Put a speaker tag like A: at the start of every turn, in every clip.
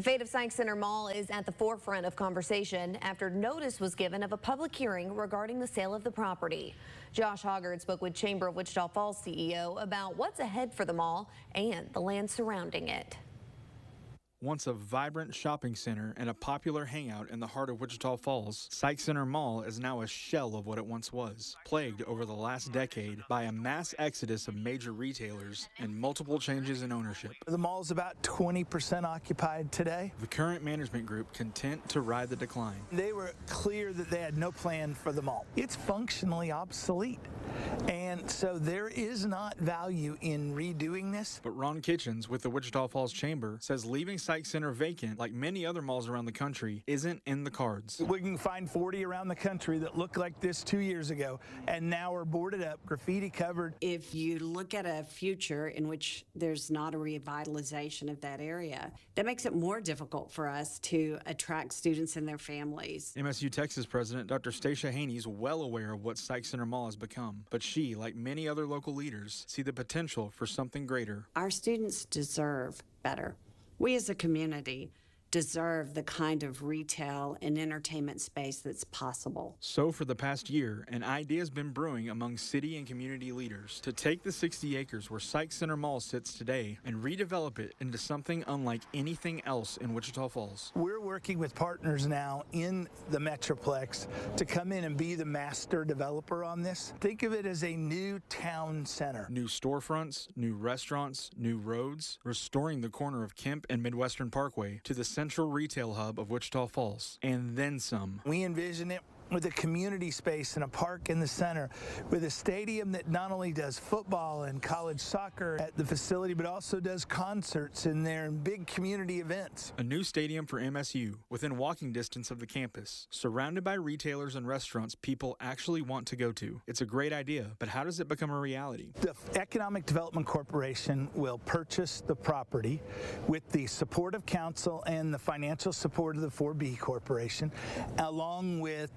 A: fate of Sikes Senter Mall is at the forefront of conversation after notice was given of a public hearing regarding the sale of the property. Josh Hoggard spoke with Chamber of Wichita Falls CEO about what's ahead for the mall and the land surrounding it.
B: Once a vibrant shopping center and a popular hangout in the heart of Wichita Falls, Sikes Senter Mall is now a shell of what it once was, plagued over the last decade by a mass exodus of major retailers and multiple changes in ownership.
C: The mall is about 20% occupied today.
B: The current management group content to ride the decline.
C: They were clear that they had no plan for the mall. It's functionally obsolete, and so there is not value in redoing this.
B: But Ron Kitchens with the Wichita Falls Chamber says leaving Sikes Center vacant, like many other malls around the country, isn't in the cards.
C: We can find 40 around the country that looked like this 2 years ago and now are boarded up, graffiti covered.
D: If you look at a future in which there's not a revitalization of that area, that makes it more difficult for us to attract students and their families.
B: MSU Texas President Dr. Stacia Haney is well aware of what Sikes Senter Mall has become, but she, like many other local leaders, see the potential for something greater.
D: Our students deserve better. We as a community deserve the kind of retail and entertainment space that's possible.
B: So for the past year, an idea has been brewing among city and community leaders to take the 60 acres where Sikes Senter Mall sits today and redevelop it into something unlike anything else in Wichita Falls.
C: We're working with partners now in the Metroplex to come in and be the master developer on this. Think of it as a new town center.
B: New storefronts, new restaurants, new roads, restoring the corner of Kemp and Midwestern Parkway to the central retail hub of Wichita Falls, and then some.
C: We envision it with a community space and a park in the center, with a stadium that not only does football and college soccer at the facility, but also does concerts in there and big community events.
B: A new stadium for MSU, within walking distance of the campus, surrounded by retailers and restaurants people actually want to go to. It's a great idea, but how does it become a reality?
C: The Economic Development Corporation will purchase the property with the support of council and the financial support of the 4B Corporation, along with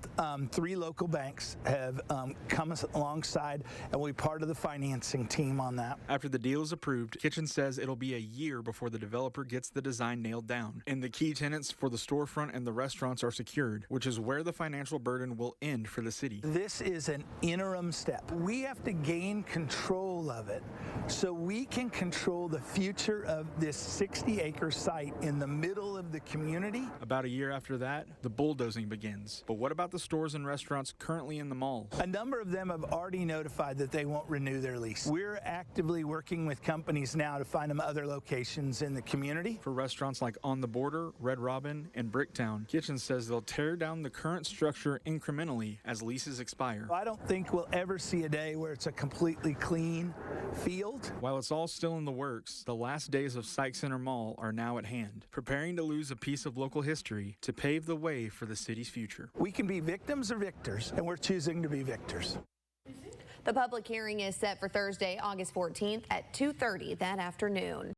C: 3 local banks have come alongside and will be part of the financing team on that.
B: After the deal is approved, Kitchen says it'll be a year before the developer gets the design nailed down, and the key tenants for the storefront and the restaurants are secured, which is where the financial burden will end for the city.
C: This is an interim step. We have to gain control of it so we can control the future of this 60-acre site in the middle of the community.
B: About a year after that, the bulldozing begins. But what about the stores and restaurants currently in the mall?
C: A number of them have already notified that they won't renew their lease. We're actively working with companies now to find them other locations in the community.
B: For restaurants like On the Border, Red Robin, and Bricktown, Kitchen says they'll tear down the current structure incrementally as leases expire.
C: I don't think we'll ever see a day where it's a completely clean field.
B: While it's all still in the works, the last days of Sikes Senter Mall are now at hand, preparing to lose a piece of local history to pave the way for the city's future.
C: We can be victims or victors, and we're choosing to be victors.
A: The public hearing is set for Thursday, August 14th at 2:30 that afternoon.